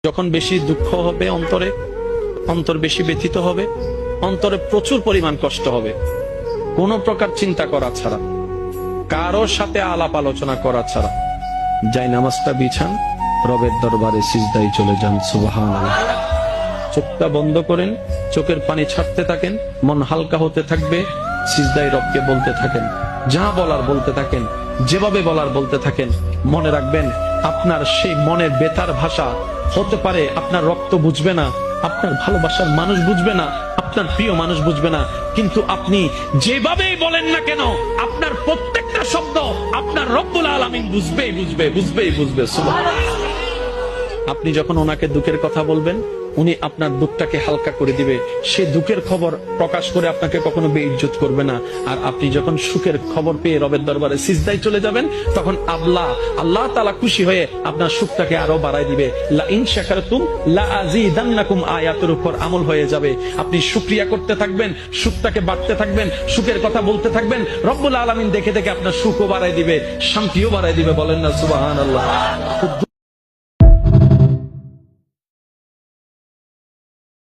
যখন বেশি দুঃখ হবে অন্তর বেশি ব্যথিত হবে, অন্তরে প্রচুর পরিমাণ কষ্ট হবে, কোন প্রকার চিন্তা করা ছাড়া, কারোর সাথে আলাপ আলোচনা করা ছাড়া যাই নামাজটা বিছান, রবের দরবারে সিজদায় চলে যান। সুবহানাল্লাহ। চোখটা বন্ধ করেন, চোখের পানি ছাড়তে থাকেন, মন হালকা হতে থাকবে, সিজদায় রবকে বলতে থাকেন, যা বলার বলতে থাকেন, যেভাবে বলার বলতে থাকেন। মনে রাখবেন, আপনার সেই মনের বেতার ভাষা হতে পারে আপনার রক্ত বুঝবে না, আপনার ভালোবাসার মানুষ বুঝবে না, আপনার প্রিয় মানুষ বুঝবে না, কিন্তু আপনি যেভাবেই বলেন না কেন, আপনার প্রত্যেকটা শব্দ আপনার রব্বুল আলামিন বুঝবে। সুবহানাল্লাহ। আপনি যখন ওনাকে দুঃখের কথা বলবেন, উনি আপনার দুঃখটাকে হালকা করে দিবে। সে দুঃখের খবর প্রকাশ করে আপনাকে কখনো বেইজ্জত করবে না। আর আপনি যখন সুখের খবর পেয়ে রবের দরবারে সিজদায় চলে যাবেন, তখন আল্লাহ তাআলা খুশি হয়ে আপনার সুখটাকে আরো বাড়ায় দিবে। লা ইন শাকারতুম লা আযীদান্নাকুম আয়াতের উপর আমল হয়ে যাবে। আপনি শুকরিয়া করতে থাকবেন, সুখটাকে বাড়তে থাকবেন, সুখের কথা বলতে থাকবেন, রব্বুল আলামিন দেখে দেখে আপনার সুখও বাড়ায় দিবে, শান্তিও বাড়ায় দিবে। বলেন না সুবহানাল্লাহ।